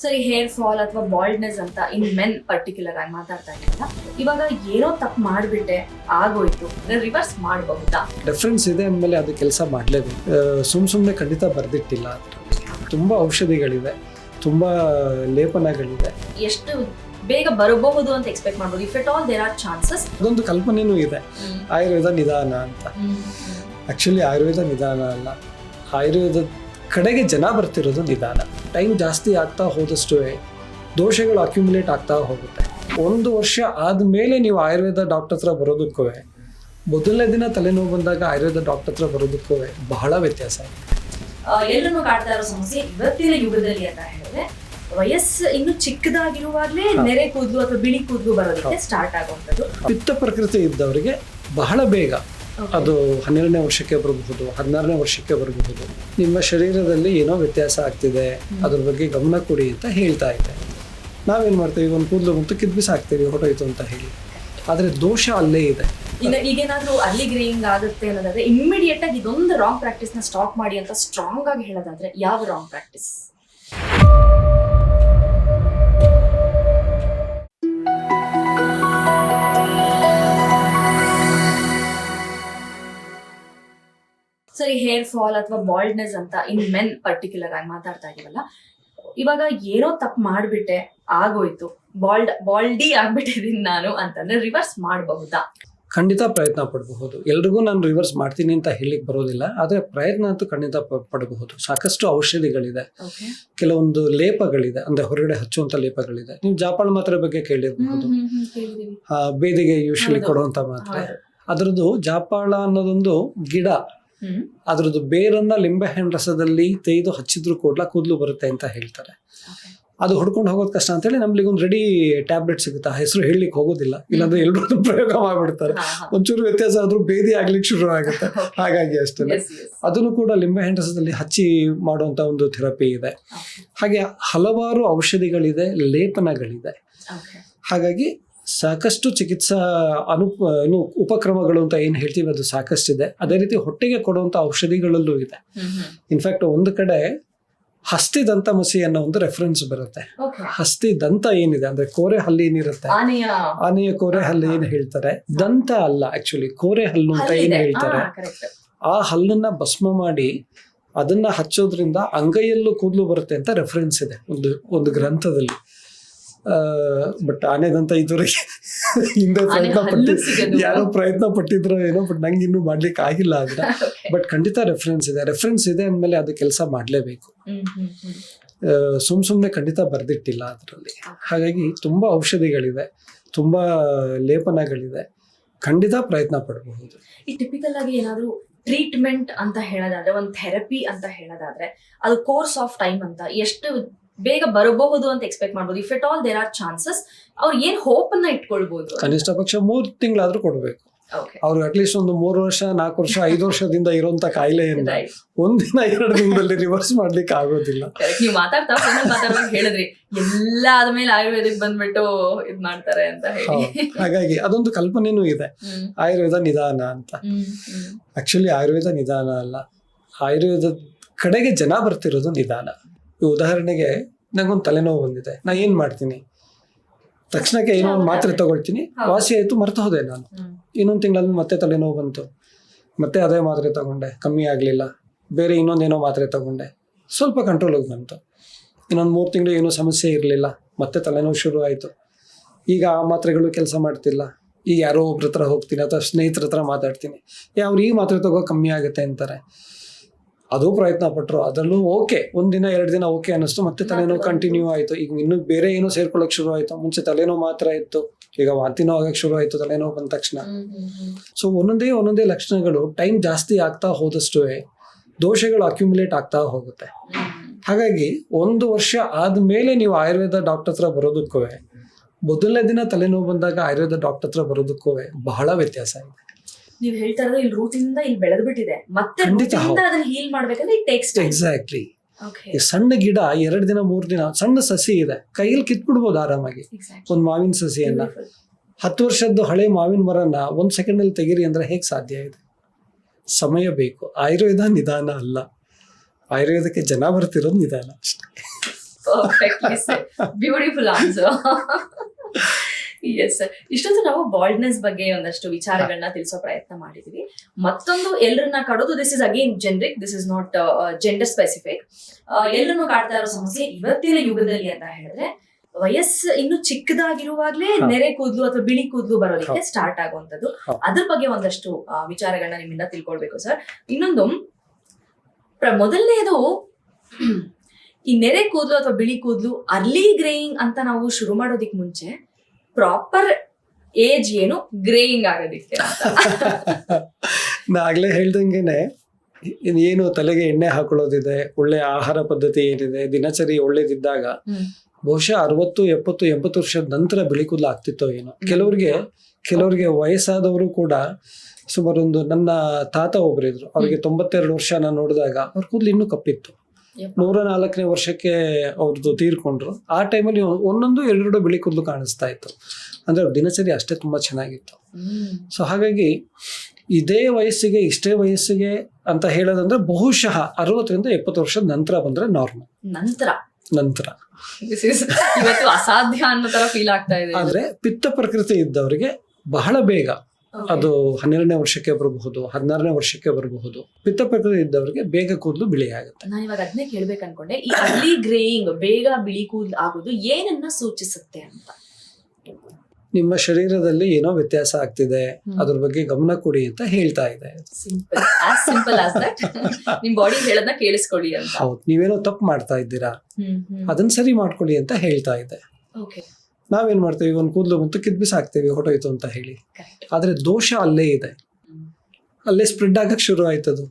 ಸರಿ, hair fall ಅಥವಾ baldness ಅಂತ ಇನ್ ಮೆನ್ ಪರ್ಟಿಕ್ಯುಲರ್ ಆಗಿ ಮಾತಾಡ್ತಾ ಇದ್ದೀರಾ. ಇವಾಗ ಏನೋ ತಪ್ಪು ಮಾಡಿಬಿಟ್ಟೆ ಆಗೋಯ್ತು, ರಿವರ್ಸ್ ಮಾಡಬಹುದಾ? ಡಿಫ್ರೆನ್ಸ್ ಇದೆ ಅಂದಮೇಲೆ ಅದು ಕೆಲಸ ಮಾಡಲೇಬೇಕು. ಸುಮ್ಮನೆ ಖಂಡಿತ ಬರೆದಿಟ್ಟಿಲ್ಲ. ತುಂಬ ಔಷಧಿಗಳಿದೆ, ತುಂಬ ಲೇಪನಗಳಿದೆ. ಎಷ್ಟು ಬೇಗ ಬರಬಹುದು ಅಂತ ಎಕ್ಸ್ಪೆಕ್ಟ್ ಮಾಡ್ಬೋದು? If at all there are chances. ಅದೊಂದು ಕಲ್ಪನೆನೂ ಇದೆ, ಆಯುರ್ವೇದ ನಿಧಾನ ಅಂತ. ಆ್ಯಕ್ಚುಲಿ ಆಯುರ್ವೇದ ನಿಧಾನ ಅಲ್ಲ, ಆಯುರ್ವೇದ ಕಡೆಗೆ ಜನ ಬರ್ತಿರೋದು ನಿಧಾನ. ಟೈಮ್ ಜಾಸ್ತಿ ಆಗ್ತಾ ಹೋದಷ್ಟು ದೋಷಗಳು ಅಕ್ಯುಮುಲೇಟ್ ಆಗ್ತಾ ಹೋಗುತ್ತೆ. 1 ವರ್ಷ ಆದಮೇಲೆ ನೀವು ಆಯುರ್ವೇದ ಡಾಕ್ಟರ್ ಹತ್ರ ಬರೋದಕ್ಕೂ, ಮೊದಲನೇ ದಿನ ತಲೆನೋವು ಬಂದಾಗ ಆಯುರ್ವೇದ ಡಾಕ್ಟರ್ ಹತ್ರ ಬರೋದಕ್ಕೂ ಬಹಳ ವ್ಯತ್ಯಾಸ ಇದೆ. ಎಲ್ಲರೂ ಕಾಡ್ತಾ ಇರೋ ಸಮಸ್ಯೆ ಇವತ್ತಿನ ಯುಗದಲ್ಲಿ ಅಂತ ಹೇಳಿದ್ರೆ, ವಯಸ್ಸು ಇನ್ನು ಚಿಕ್ಕದಾಗಿರುವಾಗಲೇ ನೆರೆ ಕೂದಲು ಅಥವಾ ಬಿಳಿ ಕೂದಲು ಬರೋದಕ್ಕೆ ಸ್ಟಾರ್ಟ್ ಆಗುವಂಥದ್ದು. ಪಿತ್ತ ಪ್ರಕೃತಿ ಇದ್ದವರಿಗೆ ಬಹಳ ಬೇಗ ಅದು 12ನೇ ವರ್ಷಕ್ಕೆ ಬರಬಹುದು, 16ನೇ ವರ್ಷಕ್ಕೆ ಬರಬಹುದು. ನಿಮ್ಮ ಶರೀರದಲ್ಲಿ ಏನೋ ವ್ಯತ್ಯಾಸ ಆಗ್ತಿದೆ, ಅದ್ರ ಬಗ್ಗೆ ಗಮನ ಕೊಡಿ ಅಂತ ಹೇಳ್ತಾ ಇದೆ. ನಾವೇನು ಮಾಡ್ತೀವಿ, ಒಂದು ಕೂದಲು ಬಂತು ಕಿದ್ಬಿಸಾಕ್ತೀವಿ, ಹೊರಟೋಯ್ತು ಅಂತ ಹೇಳಿ. ಆದರೆ ದೋಷ ಅಲ್ಲೇ ಇದೆ. ಈಗೇನಾದ್ರೂ ಅರ್ಲಿ ಗ್ರೇಯಿಂಗ್ ಆಗುತ್ತೆ ಅನ್ನೋದಾದ್ರೆ ಇಮ್ಮಿಡಿಯೇಟ್ ಆಗಿ ಇದೊಂದು ರಾಂಗ್ ಪ್ರಾಕ್ಟೀಸ್ ನ ಸ್ಟಾಪ್ ಮಾಡಿ ಅಂತ ಸ್ಟ್ರಾಂಗ್ ಆಗಿ ಹೇಳೋದಾದ್ರೆ ಯಾವ ರಾಂಗ್ ಪ್ರಾಕ್ಟೀಸ್? ಸರಿ, ಹೇರ್ ಫಾಲ್ ಅಥವಾ ಬಾಲ್ಡ್ನೆಸ್ ಅಂತ ಇನ್ ಮೆನ್ ಪರ್ಟಿಕ್ಯುಲರ್ ಆಗಿ ಮಾತಾಡ್ತಾ ಇದೀವಲ್ಲ, ಇವಾಗ ಏನೋ ತಪ್ಪು ಮಾಡಿಬಿಟ್ಟೆ ಆಗೋಯ್ತು, ಬಾಲ್ಡಿ ಆಗ್ಬಿಟ್ಟಿದ್ದೀನಿ ನಾನು ಅಂತಂದ್ರೆ ರಿವರ್ಸ್ ಮಾಡಬಹುದಾ? ಖಂಡಿತ ಪ್ರಯತ್ನ ಪಡಬಹುದು. ಎಲ್ರಿಗೂ ನಾನು ರಿವರ್ಸ್ ಮಾಡ್ತೀನಿ ಅಂತ ಹೇಳಿಕ್ ಬರೋದಿಲ್ಲ, ಆದರೆ ಪ್ರಯತ್ನ ಅಂತೂ ಖಂಡಿತ ಪಡಬಹುದು. ಸಾಕಷ್ಟು ಔಷಧಿಗಳಿದೆ, ಕೆಲವೊಂದು ಲೇಪಗಳಿದೆ, ಅಂದ್ರೆ ಹೊರಗಡೆ ಹಚ್ಚುವಂತ ಲೇಪಗಳಿದೆ. ನೀವು ಜಾಪಾಳ ಮಾತ್ರೆ ಬಗ್ಗೆ ಕೇಳಿರಬಹುದು. ಬೇದಿಗೆ ಯೂಶಲಿ ಕೊಡುವಂತ ಮಾತ್ರೆ. ಅದರದ್ದು ಜಾಪಾಳ ಅನ್ನೋದೊಂದು ಗಿಡ, ಅದ್ರದ್ದು ಬೇರನ್ನ ಲಿಂಬೆಹಣ್ಣು ರಸದಲ್ಲಿ ತೆಗೆದು ಹಚ್ಚಿದ್ರು ಕೂದಲು ಬರುತ್ತೆ ಅಂತ ಹೇಳ್ತಾರೆ. ಅದು ಹೊಡ್ಕೊಂಡು ಹೋಗೋದು ಕಷ್ಟ ಅಂತೇಳಿ ನಮ್ಗೆ ಒಂದು ರೆಡಿ ಟ್ಯಾಬ್ಲೆಟ್ ಸಿಗುತ್ತೆ. ಆ ಹೆಸರು ಹೇಳಲಿಕ್ಕೆ ಹೋಗೋದಿಲ್ಲ, ಇಲ್ಲಾಂದ್ರೆ ಎಲ್ಲರೂ ಪ್ರಯೋಗ ಮಾಡ್ಬಿಡ್ತಾರೆ. ಒಂಚೂರು ವ್ಯತ್ಯಾಸ ಆದ್ರೂ ಬೇದಿ ಆಗ್ಲಿಕ್ಕೆ ಶುರು ಆಗುತ್ತೆ. ಹಾಗಾಗಿ ಅಷ್ಟೇ, ಅದನ್ನು ಕೂಡ ಲಿಂಬೆಹಣ್ಣು ರಸದಲ್ಲಿ ಹಚ್ಚಿ ಮಾಡುವಂತ ಒಂದು ಥೆರಪಿ ಇದೆ. ಹಾಗೆ ಹಲವಾರು ಔಷಧಿಗಳಿದೆ, ಲೇಪನಗಳಿದೆ. ಹಾಗಾಗಿ ಸಾಕಷ್ಟು ಚಿಕಿತ್ಸಾ ಉಪಕ್ರಮಗಳು ಅಂತ ಏನ್ ಹೇಳ್ತೀವಿ ಅದು ಸಾಕಷ್ಟಿದೆ. ಅದೇ ರೀತಿ ಹೊಟ್ಟೆಗೆ ಕೊಡುವಂತ ಔಷಧಿಗಳಲ್ಲೂ ಇದೆ. ಇನ್ಫ್ಯಾಕ್ಟ್ ಒಂದು ಕಡೆ ಹಸ್ತಿದಂತ ಮಸಿ ಅನ್ನೋ ಒಂದು ರೆಫರೆನ್ಸ್ ಬರುತ್ತೆ. ಹಸ್ತಿ ದಂತ ಏನಿದೆ ಅಂದ್ರೆ ಕೋರೆ ಹಲ್ಲು ಏನಿರುತ್ತೆ, ಆನೆಯ ಕೋರೆ ಹಲ್ಲು ಏನ್ ಹೇಳ್ತಾರೆ, ದಂತ ಅಲ್ಲ ಆಕ್ಚುಲಿ ಕೋರೆ ಹಲ್ಲು ಅಂತ ಏನ್ ಹೇಳ್ತಾರೆ. ಆ ಹಲ್ಲನ್ನ ಭಸ್ಮ ಮಾಡಿ ಅದನ್ನ ಹಚ್ಚೋದ್ರಿಂದ ಅಂಗೈಯಲ್ಲೂ ಕೂದಲು ಬರುತ್ತೆ ಅಂತ ರೆಫರೆನ್ಸ್ ಇದೆ ಒಂದು ಗ್ರಂಥದಲ್ಲಿ. ಬಟ್ ಆನೆದಂತ ಇದುವರೆಗೆ ಹಿಂದೆ ಯಾರೋ ಪ್ರಯತ್ನ ಪಟ್ಟಿದ್ರು ಏನೋ, ಬಟ್ ನಂಗೆ ಇನ್ನೂ ಮಾಡ್ಲಿಕ್ಕೆ ಆಗಿಲ್ಲ. ಆದ್ರೆ ಬಟ್ ಖಂಡಿತ ರೆಫರೆನ್ಸ್ ಇದೆ ಅಂದ್ಮೇಲೆ ಅದು ಕೆಲಸ ಮಾಡ್ಲೇಬೇಕು. ಸುಮ್ನೆ ಖಂಡಿತ ಬರ್ದಿಟ್ಟಿಲ್ಲ ಅದರಲ್ಲಿ. ಹಾಗಾಗಿ ತುಂಬಾ ಔಷಧಿಗಳಿದೆ, ತುಂಬಾ ಲೇಪನಗಳಿದೆ, ಖಂಡಿತ ಪ್ರಯತ್ನ ಪಡಬಹುದು. ಈ ಟಿಪಿಕಲ್ ಆಗಿ ಏನಾದ್ರು ಟ್ರೀಟ್ಮೆಂಟ್ ಅಂತ ಹೇಳೋದಾದ್ರೆ, ಒಂದು ಥೆರಪಿ ಅಂತ ಹೇಳೋದಾದ್ರೆ, ಅದು ಕೋರ್ಸ್ ಆಫ್ ಟೈಮ್ ಅಂತ ಎಷ್ಟು ಬೇಗ ಬರಬಹುದು ಅಂತ ಎಕ್ಸ್ಪೆಕ್ಟ್ ಮಾಡ್ಬೋದು? If at all there are chances, ಅವ್ರು ಏನ್ ಹೋಪ್ ಅನ್ನ ಇಟ್ಕೊಳ್ಬಹುದು? ಕನಿಷ್ಠ ಪಕ್ಷ 3 ತಿಂಗಳಾದ್ರೂ ಕೊಡ್ಬೇಕು. ಅವ್ರಿಗೆ ಅಟ್ಲೀಸ್ಟ್ ಒಂದು 3 ವರ್ಷ 4 ವರ್ಷ 5 ವರ್ಷದಿಂದ ಇರುವಂತ ಕಾಯಿಲೆಯಿಂದ ಒಂದಿನ 2 ದಿನದಲ್ಲಿ ರಿವರ್ಸ್ ಮಾಡ್ಲಿಕ್ಕೆ ಆಗೋದಿಲ್ಲ. ನೀವು ಮಾತಾಡ್ತಾ ಹೇಳಿದ್ರಿ ಎಲ್ಲ ಆದ್ಮೇಲೆ ಆಯುರ್ವೇದಕ್ಕೆ ಬಂದ್ಬಿಟ್ಟು ಇದ್ ಮಾಡ್ತಾರೆ ಅಂತ ಹೇಳಿ. ಹಾಗಾಗಿ ಅದೊಂದು ಕಲ್ಪನೆನೂ ಇದೆ, ಆಯುರ್ವೇದ ನಿಧಾನ ಅಂತ. ಆಕ್ಚುಲಿ ಆಯುರ್ವೇದ ನಿಧಾನ ಅಲ್ಲ, ಆಯುರ್ವೇದ ಕಡೆಗೆ ಜನ ಬರ್ತಿರೋದು ನಿಧಾನ. ಉದಾಹರಣೆಗೆ ನಂಗೊಂದು ತಲೆನೋವು ಬಂದಿದೆ, ನಾ ಏನ್ ಮಾಡ್ತೀನಿ, ತಕ್ಷಣಕ್ಕೆ ಏನೋ ಒಂದು ಮಾತ್ರೆ ತಗೊಳ್ತೀನಿ, ವಾಸಿ ಆಯ್ತು, ಮರ್ತು ಹೋದೆ ನಾನು. ಇನ್ನೊಂದು ತಿಂಗಳಲ್ಲಿ ಮತ್ತೆ ತಲೆನೋವು ಬಂತು, ಮತ್ತೆ ಅದೇ ಮಾತ್ರೆ ತಗೊಂಡೆ, ಕಮ್ಮಿ ಆಗಲಿಲ್ಲ, ಬೇರೆ ಇನ್ನೊಂದೇನೋ ಮಾತ್ರೆ ತಗೊಂಡೆ, ಸ್ವಲ್ಪ ಕಂಟ್ರೋಲಿಗೆ ಬಂತು. ಇನ್ನೊಂದು 3 ತಿಂಗಳು ಏನೋ ಸಮಸ್ಯೆ ಇರಲಿಲ್ಲ, ಮತ್ತೆ ತಲೆನೋವು ಶುರು ಆಯಿತು. ಈಗ ಆ ಮಾತ್ರೆಗಳು ಕೆಲಸ ಮಾಡ್ತಿಲ್ಲ. ಈಗ ಯಾರೋ ಒಬ್ರ ಹತ್ರ ಹೋಗ್ತೀನಿ ಅಥವಾ ಸ್ನೇಹಿತರ ಹತ್ರ ಮಾತಾಡ್ತೀನಿ, ಅವ್ರು ಈ ಮಾತ್ರೆ ತಗೋ ಕಮ್ಮಿ ಆಗುತ್ತೆ ಅಂತಾರೆ. ಅದು ಪ್ರಯತ್ನ ಪಟ್ಟರು, ಅದರಲ್ಲೂ ಓಕೆ, 1 ದಿನ 2 ದಿನ ಓಕೆ ಅನ್ನಿಸ್ತು, ಮತ್ತೆ ತಲೆನೋವು ಕಂಟಿನ್ಯೂ ಆಯಿತು. ಈಗ ಇನ್ನೂ ಬೇರೆ ಏನೋ ಸೇರ್ಕೊಳ್ಳೋಕೆ ಶುರು ಆಯಿತು. ಮುಂಚೆ ತಲೆನೋವು ಮಾತ್ರ ಇತ್ತು, ಈಗ ವಾಂತಿನೋ ಆಗಕ್ಕೆ ಶುರು ಆಯಿತು ತಲೆನೋವು ಬಂದ ತಕ್ಷಣ. ಸೊ ಒಂದೊಂದೇ ಲಕ್ಷಣಗಳು ಟೈಮ್ ಜಾಸ್ತಿ ಆಗ್ತಾ ಹೋದಷ್ಟು ದೋಷಗಳು ಅಕ್ಯುಮುಲೇಟ್ ಆಗ್ತಾ ಹೋಗುತ್ತೆ. ಹಾಗಾಗಿ 1 ವರ್ಷ ಆದಮೇಲೆ ನೀವು ಆಯುರ್ವೇದ ಡಾಕ್ಟರ್ ಹತ್ರ ಬರೋದಕ್ಕೂ, ಮೊದಲನೇ ದಿನ ತಲೆನೋವು ಬಂದಾಗ ಆಯುರ್ವೇದ ಡಾಕ್ಟರ್ ಹತ್ರ ಬರೋದಕ್ಕೂ ಬಹಳ ವ್ಯತ್ಯಾಸ ಇದೆ. ನೀವು ಹೇಳ್ತಾ ಇರೋದು ಇಲ್ಲಿ ರೂಟಿಂದ ಇಲ್ಲಿ ಬೆಳೆದ್ಬಿಟ್ಟಿದೆ, ಮತ್ತೆ ಅದನ್ನ ಹೀಲ್ ಮಾಡ್ಬೇಕಂದ್ರೆ ಇಟ್ ಟೇಕ್ಸ್ ಟೈಮ್. ಎಕ್ಸಾಕ್ಟ್ಲಿ. ಸಣ್ಣ ಗಿಡ 2 ದಿನ 3 ದಿನ, ಸಣ್ಣ ಸಸಿ ಇದೆ, ಕೈಯಲ್ಲಿ ಕಿತ್ಬಿಡ್ಬೋದು ಆರಾಮಾಗಿ. ಒಂದು ಮಾವಿನ ಸಸಿಯನ್ನ, 10 ವರ್ಷದ್ದು ಹಳೆ ಮಾವಿನ ಮರನ 1 ಸೆಕೆಂಡ್ ಅಲ್ಲಿ ತೆಗೀರಿ ಅಂದ್ರೆ ಹೇಗೆ ಸಾಧ್ಯ ಇದೆ? ಸಮಯ ಬೇಕು. ಆಯುರ್ವೇದ ನಿಧಾನ ಅಲ್ಲ, ಆಯುರ್ವೇದಕ್ಕೆ ಜನ ಬರ್ತಿರೋದು ನಿಧಾನ ಅಷ್ಟೇ. Perfectly said. Beautiful answer. Yes sir, ಇಷ್ಟೊಂದು ನಾವು ಬಾಲ್ಡ್ನೆಸ್ ಬಗ್ಗೆ ಒಂದಷ್ಟು ವಿಚಾರಗಳನ್ನ ತಿಳಿಸೋ ಪ್ರಯತ್ನ ಮಾಡಿದೀವಿ. ಮತ್ತೊಂದು ಎಲ್ಲರನ್ನ ಕಾಡೋದು, this is again generic, this is not gender specific. ಎಲ್ಲರನ್ನು ಕಾಡ್ತಾ ಇರೋ ಸಮಸ್ಯೆ ಇವತ್ತಿನ ಯುಗದಲ್ಲಿ ಅಂತ ಹೇಳಿದ್ರೆ, ವಯಸ್ಸು ಇನ್ನು ಚಿಕ್ಕದಾಗಿರುವಾಗ್ಲೇ ನೆರೆ ಕೂದಲು ಅಥವಾ ಬಿಳಿ ಕೂದಲು ಬರೋದಕ್ಕೆ ಸ್ಟಾರ್ಟ್ ಆಗುವಂತದ್ದು. ಅದ್ರ ಬಗ್ಗೆ ಒಂದಷ್ಟು ವಿಚಾರಗಳನ್ನ ನಿಮ್ಮಿಂದ ತಿಳ್ಕೊಳ್ಬೇಕು ಸರ್. ಇನ್ನೊಂದು, ಮೊದಲನೇದು, ಈ ನೆರೆ ಕೂದಲು ಅಥವಾ ಬಿಳಿ ಕೂದಲು ಅರ್ಲಿ ಗ್ರೇಯಿಂಗ್ ಅಂತ ನಾವು ಶುರು ಮಾಡೋದಿಕ್ ಮುಂಚೆ ಪ್ರಾಪರ್ ಏಜ್ ಏನು ಗ್ರೇಯಿಂಗ್ ಆಗೋದಿಕ್ಕೆ? ನಾಗ್ಲೇ ಹೇಳ್ದಂಗೆನೆ ಏನು ತಲೆಗೆ ಎಣ್ಣೆ ಹಾಕೊಳ್ಳೋದಿದೆ, ಒಳ್ಳೆ ಆಹಾರ ಪದ್ಧತಿ ಏನಿದೆ, ದಿನಚರಿ ಒಳ್ಳೇದಿದ್ದಾಗ ಬಹುಶಃ 60, 70, 80 ವರ್ಷದ ನಂತರ ಬಿಳಿ ಕೂದಲು ಆಗ್ತಿತ್ತೋ ಏನೋ. ಕೆಲವರಿಗೆ ವಯಸ್ಸಾದವರು ಕೂಡ ಸುಮಾರು ನನ್ನ ತಾತ ಒಬ್ಬರಿದ್ರು, ಅವ್ರಿಗೆ 92 ವರ್ಷ ನಾನು ನೋಡಿದಾಗ ಅವ್ರ ಕೂದಲು ಇನ್ನೂ ಕಪ್ಪಿತ್ತು. 104ನೇ ವರ್ಷಕ್ಕೆ ಅವ್ರದ್ದು ತೀರ್ಕೊಂಡ್ರು. ಆ ಟೈಮಲ್ಲಿ ಒಂದೊಂದು 2 ಬಿಳಿ ಕೂದಲು ಕಾಣಿಸ್ತಾ ಇತ್ತು. ಅಂದ್ರೆ ಅವ್ರ ದಿನಚರಿ ಅಷ್ಟೇ ತುಂಬಾ ಚೆನ್ನಾಗಿತ್ತು. ಸೊ ಹಾಗಾಗಿ ಇದೇ ವಯಸ್ಸಿಗೆ ಇಷ್ಟೇ ವಯಸ್ಸಿಗೆ ಅಂತ ಹೇಳೋದಂದ್ರೆ ಬಹುಶಃ 60ರಿಂದ 70 ವರ್ಷದ ನಂತರ ಬಂದ್ರೆ ನಾರ್ಮಲ್. ನಂತರ ಇವತ್ತು ಅಸಾಧ್ಯ ಅನ್ನೋ ತರ ಫೀಲ್ ಆಗ್ತಾ ಇದೆ. ಆದ್ರೆ ಪಿತ್ತ ಪ್ರಕೃತಿ ಇದ್ದವರಿಗೆ ಬಹಳ ಬೇಗ, ಅದು 12ನೇ ವರ್ಷಕ್ಕೆ ಬರಬಹುದು, 16ನೇ ವರ್ಷಕ್ಕೆ ಬರಬಹುದು. ಪಿತ್ತ ಪ್ರಕೃತಿ ಇದ್ದವರಿಗೆ ಬೇಗ ಕೂದಲು ಬಿಳಿ ಆಗುತ್ತೆ. ನಾನು ಇವಾಗ ಅದನ್ನೇ ಕೇಳ್ಬೇಕು ಅನ್ಕೊಂಡೆ, ಈ ಅರ್ಲಿ ಗ್ರೇಯಿಂಗ್, ಬೇಗ ಬಿಳಿ ಕೂದಲು ಆಗೋದು ಏನನ್ನ ಸೂಚಿಸುತ್ತೆ ಅಂತ? ನಿಮ್ಮ ಶರೀರದಲ್ಲಿ ಏನೋ ವ್ಯತ್ಯಾಸ ಆಗ್ತಿದೆ, ಅದ್ರ ಬಗ್ಗೆ ಗಮನ ಕೊಡಿ ಅಂತ ಹೇಳ್ತಾ ಇದೆ. Simple as that. ನಿಮ್ ಬಾಡಿ ಹೇಳೋದನ್ನ ಕೇಳಿಸ್ಕೊಳ್ಳಿ ಅಂತ. ಹೌದು, ನೀವೇನೋ ತಪ್ಪು ಮಾಡ್ತಾ ಇದ್ದೀರಾ, ಅದನ್ನ ಸರಿ ಮಾಡ್ಕೊಳ್ಳಿ ಅಂತ ಹೇಳ್ತಾ ಇದೆ. ನಾವೇನ್ ಮಾಡ್ತೀವಿ, ಒಂದು ಕೂದಲು ಮತ್ತು ಕಿದ್ಬಿಸಾಕ್ತೀವಿ ಹೊಟ್ಟೋಯ್ತು ಅಂತ ಹೇಳಿ. ಆದ್ರೆ ದೋಷ ಅಲ್ಲೇ ಇದೆ, ಅಲ್ಲೇ ಸ್ಪ್ರೆಡ್ ಆಗಕ್ ಶುರು ಆಯ್ತದು.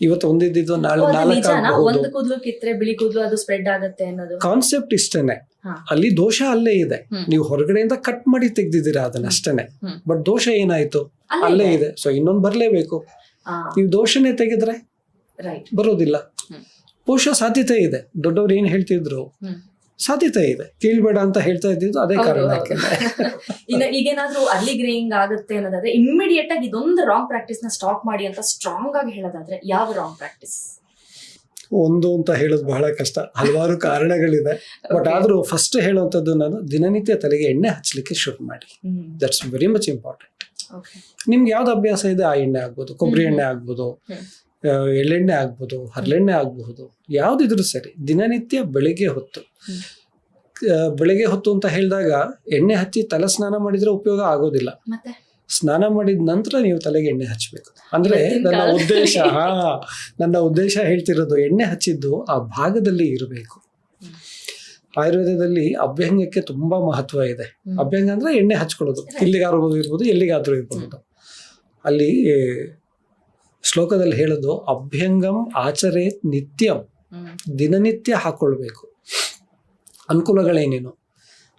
ಇವತ್ತು ಒಂದಿದ್ದು ನಾಳೆ 4 ಒಂದು ಕೂದಲು ಕಿತ್ರೆ ಬಿಳಿ ಕೂದಲು ಅದು ಸ್ಪ್ರೆಡ್ ಆಗುತ್ತೆ ಅನ್ನೋದು ಕಾನ್ಸೆಪ್ಟ್ ಇಷ್ಟೇನೆ. ಅಲ್ಲಿ ದೋಷ ಅಲ್ಲೇ ಇದೆ. ನೀವು ಹೊರಗಡೆಯಿಂದ ಕಟ್ ಮಾಡಿ ತೆಗ್ದಿದ್ದೀರಾ ಅದನ್ನ ಅಷ್ಟೇನೆ, ಬಟ್ ದೋಷ ಏನಾಯ್ತು ಅಲ್ಲೇ ಇದೆ. ಸೊ ಇನ್ನೊಂದು ಬರ್ಲೇಬೇಕು. ನೀವು ದೋಷನೇ ತೆಗೆದ್ರೆ ಬರೋದಿಲ್ಲ. ಬಹುಶಃ ಸಾಧ್ಯತೆ ಇದೆ. ದೊಡ್ಡವ್ರು ಏನ್ ಹೇಳ್ತಿದ್ರು, ಸಾಧ್ಯತೆ ಇದೆ. ಕೀಳ್ಬೇಡ ಅಂತ ಹೇಳ್ತಾ ಇದ್ದಿದ್ದು ಅದೇ ಕಾರಣಕ್ಕೆ. ಈಗೇನಾದ್ರೂ ಅರ್ಲಿ ಗ್ರೇಯಿಂಗ್ ಆಗುತ್ತೆ ಅನ್ನೋದಾದ್ರೆ ಇಮ್ಮಿಡಿಯೇಟ್ ಆಗಿ ಇದೊಂದು ರಾಂಗ್ ಪ್ರಾಕ್ಟೀಸ್ ನ ಸ್ಟಾಪ್ ಮಾಡಿ ಅಂತ ಸ್ಟ್ರಾಂಗ್ ಆಗಿ ಹೇಳೋದಾದ್ರೆ ಯಾವ ರಾಂಗ್ ಪ್ರಾಕ್ಟೀಸ್? ಒಂದು ಅಂತ ಹೇಳೋದು ಬಹಳ ಕಷ್ಟ, ಹಲವಾರು ಕಾರಣಗಳಿದೆ. ಬಟ್ ಆದ್ರೂ ಫಸ್ಟ್ ಹೇಳುವಂತದ್ದು, ನಾನು ದಿನನಿತ್ಯ ತಲೆಗೆ ಎಣ್ಣೆ ಹಚ್ಚಲಿಕ್ಕೆ ಶುರು ಮಾಡಿ. That's very much important. ನಿಮ್ಗೆ ಯಾವ್ದು ಅಭ್ಯಾಸ ಇದೆ, ಆ ಎಣ್ಣೆ ಆಗ್ಬೋದು, ಕೊಬ್ಬರಿ ಎಣ್ಣೆ ಆಗ್ಬೋದು, ಎಳ್ಳೆಣ್ಣೆ ಆಗ್ಬೋದು, ಹರಳೆಣ್ಣೆ ಆಗಬಹುದು, ಯಾವ್ದಿದ್ರು ಸರಿ, ದಿನನಿತ್ಯ ಬೆಳಿಗ್ಗೆ ಹೊತ್ತು ಅಂತ ಹೇಳಿದಾಗ ಎಣ್ಣೆ ಹಚ್ಚಿ ತಲೆ ಸ್ನಾನ ಮಾಡಿದ್ರೆ ಉಪಯೋಗ ಆಗೋದಿಲ್ಲ. ಸ್ನಾನ ಮಾಡಿದ ನಂತರ ನೀವು ತಲೆಗೆ ಎಣ್ಣೆ ಹಚ್ಚಬೇಕು. ಅಂದ್ರೆ ನನ್ನ ಉದ್ದೇಶ ಹೇಳ್ತಿರೋದು, ಎಣ್ಣೆ ಹಚ್ಚಿದ್ದು ಆ ಭಾಗದಲ್ಲಿ ಇರಬೇಕು. ಆಯುರ್ವೇದದಲ್ಲಿ ಅಭ್ಯಂಗಕ್ಕೆ ತುಂಬಾ ಮಹತ್ವ ಇದೆ. ಅಭ್ಯಂಗ ಅಂದ್ರೆ ಎಣ್ಣೆ ಹಚ್ಕೊಳ್ಳೋದು, ಇಲ್ಲಿಗಾದ್ರೂ ಇರ್ಬೋದು, ಎಲ್ಲಿಗಾದ್ರೂ ಇರ್ಬೋದು. ಅಲ್ಲಿ ಶ್ಲೋಕದಲ್ಲಿ ಹೇಳೋದು, ಅಭ್ಯಂಗಂ ಆಚರೇತ್ ನಿತ್ಯಂ, ದಿನನಿತ್ಯ ಹಾಕೊಳ್ಬೇಕು. ಅನುಕೂಲಗಳೇನೇನು?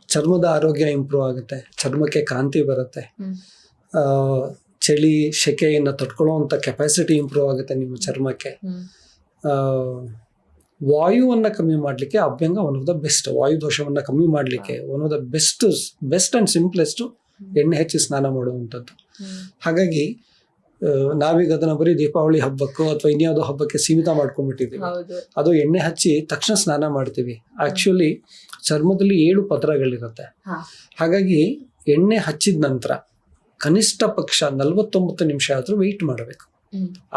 ಚರ್ಮದ ಆರೋಗ್ಯ ಇಂಪ್ರೂವ್ ಆಗುತ್ತೆ, ಚರ್ಮಕ್ಕೆ ಕಾಂತಿ ಬರುತ್ತೆ, ಚಳಿ ಸೆಕೆಯನ್ನು ತಡ್ಕೊಳ್ಳುವಂಥ ಕೆಪಾಸಿಟಿ ಇಂಪ್ರೂವ್ ಆಗುತ್ತೆ ನಿಮ್ಮ ಚರ್ಮಕ್ಕೆ. ವಾಯುವನ್ನು ಕಮ್ಮಿ ಮಾಡಲಿಕ್ಕೆ ಅಭ್ಯಂಗ ಒನ್ ಆಫ್ ದ ಬೆಸ್ಟ್. ವಾಯು ದೋಷವನ್ನು ಕಮ್ಮಿ ಮಾಡಲಿಕ್ಕೆ one of the best and simplest ಎಣ್ಣೆ ಹಚ್ಚಿ ಸ್ನಾನ ಮಾಡುವಂಥದ್ದು. ಹಾಗಾಗಿ ನಾವೀಗ ಅದನ್ನ ಬರೀ ದೀಪಾವಳಿ ಹಬ್ಬಕ್ಕೋ ಅಥವಾ ಇನ್ಯಾವುದೋ ಹಬ್ಬಕ್ಕೆ ಸೀಮಿತ ಮಾಡ್ಕೊಂಡ್ಬಿಟ್ಟಿದ್ದೀವಿ. ಅದು ಎಣ್ಣೆ ಹಚ್ಚಿ ತಕ್ಷಣ ಸ್ನಾನ ಮಾಡ್ತೀವಿ. ಆಕ್ಚುಲಿ ಚರ್ಮದಲ್ಲಿ 7 ಪದರಗಳಿರುತ್ತೆ. ಹಾಗಾಗಿ ಎಣ್ಣೆ ಹಚ್ಚಿದ ನಂತರ ಕನಿಷ್ಠ ಪಕ್ಷ 49 ನಿಮಿಷ ಆದ್ರೂ ವೆಯ್ಟ್ ಮಾಡಬೇಕು.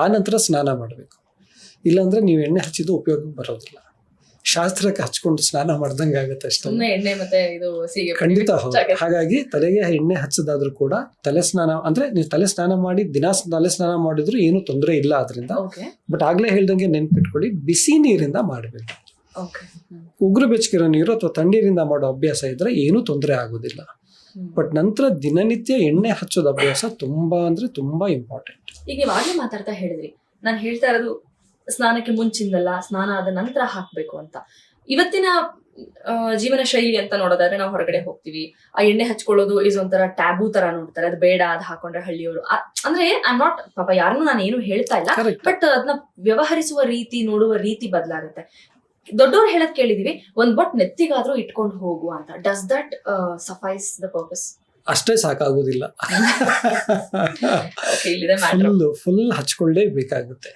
ಆ ನಂತರ ಸ್ನಾನ ಮಾಡಬೇಕು. ಇಲ್ಲಾಂದ್ರೆ ನೀವು ಎಣ್ಣೆ ಹಚ್ಚಿದ್ದು ಉಪಯೋಗಕ್ಕೆ ಬರೋದಿಲ್ಲ. ಶಾಸ್ತ್ರಕ್ಕೆ ಹಚ್ಕೊಂಡು ಸ್ನಾನ ಮಾಡ್ದಂಗೆ ಆಗುತ್ತೆ ಅಷ್ಟೇ. ಖಂಡಿತ ಹೌದು. ಹಾಗಾಗಿ ತಲೆಗೆ ಎಣ್ಣೆ ಹಚ್ಚದಾದ್ರೂ ಕೂಡ ತಲೆ ಸ್ನಾನ ಅಂದ್ರೆ ನೀವು ತಲೆ ಸ್ನಾನ ಮಾಡಿ ತಲೆ ಸ್ನಾನ ಮಾಡಿದ್ರು ಏನು ತೊಂದರೆ ಇಲ್ಲ ಅದರಿಂದ. ಬಟ್ ಆಗ್ಲೇ ಹೇಳ್ದಂಗೆ ನೆನ್ಪಿಟ್ಕೊಳ್ಳಿ, ಬಿಸಿ ನೀರಿಂದ ಮಾಡಬೇಕು. ಉಗುರು ಬೆಚ್ಚಗಿರೋ ನೀರು ಅಥವಾ ತಣ್ಣೀರಿಂದ ಮಾಡೋ ಅಭ್ಯಾಸ ಇದ್ರೆ ಏನೂ ತೊಂದರೆ ಆಗೋದಿಲ್ಲ. ಬಟ್ ನಂತರ ದಿನನಿತ್ಯ ಎಣ್ಣೆ ಹಚ್ಚೋದು ಅಭ್ಯಾಸ ತುಂಬಾ ಅಂದ್ರೆ ತುಂಬಾ ಇಂಪಾರ್ಟೆಂಟ್. ಈಗ ನೀವು ಆಗ್ಲೇ ಮಾತಾಡ್ತಾ ಹೇಳಿದ್ರಿ, ನಾನು ಹೇಳ್ತಾ ಇರೋದು ಸ್ನಾನಕ್ಕೆ ಮುಂಚಿಂದಲ್ಲ, ಸ್ನಾನ ಆದ ನಂತರ ಹಾಕ್ಬೇಕು ಅಂತ. ಇವತ್ತಿನ ಜೀವನ ಶೈಲಿ ಅಂತ ನೋಡೋದಾದ್ರೆ, ನಾವು ಹೊರಗಡೆ ಹೋಗ್ತೀವಿ, ಆ ಎಣ್ಣೆ ಹಚ್ಕೊಳ್ಳೋದು ಈಸ್ ಒಂಥರ ಟ್ಯಾಬು ತರ ನೋಡ್ತಾರೆ. ಅದು ಬೇಡ, ಅದು ಹಾಕೊಂಡ್ರೆ ಹಳ್ಳಿಯವರು ಅಂದ್ರೆ ಐ ಆಮ್ ನಾಟ್, ಪಾಪ ಯಾರನ್ನೂ ನಾನು ಏನು ಹೇಳ್ತಾ ಇಲ್ಲ, ಬಟ್ ಅದನ್ನ ವ್ಯವಹರಿಸುವ ರೀತಿ, ನೋಡುವ ರೀತಿ ಬದಲಾಗುತ್ತೆ. ದೊಡ್ಡವ್ರು ಹೇಳದ್ ಕೇಳಿದೀವಿ, ಒಂದ್ ಬೊಟ್ ನೆತ್ತಿಗಾದ್ರೂ ಇಟ್ಕೊಂಡು ಹೋಗು ಅಂತ. Does that suffice the purpose? ಅಷ್ಟೇ ಸಾಕಾಗೋದಿಲ್ಲ, ಫುಲ್ ಹಚ್ಕೊಳ್ಳೇ ಬೇಕಾಗುತ್ತೆ.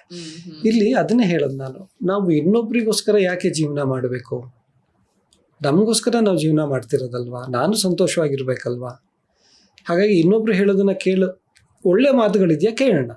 ಇಲ್ಲಿ ಅದನ್ನೇ ಹೇಳೋದು ನಾನು, ನಾವು ಇನ್ನೊಬ್ರಿಗೋಸ್ಕರ ಯಾಕೆ ಜೀವನ ಮಾಡಬೇಕು? ನಮಗೋಸ್ಕರ ನಾವು ಜೀವನ ಮಾಡ್ತಿರೋದಲ್ವಾ, ನಾನು ಸಂತೋಷವಾಗಿರ್ಬೇಕಲ್ವಾ. ಹಾಗಾಗಿ ಇನ್ನೊಬ್ರು ಹೇಳೋದನ್ನ ಕೇಳು, ಒಳ್ಳೆ ಮಾತುಗಳಿದೆಯಾ ಕೇಳೋಣ.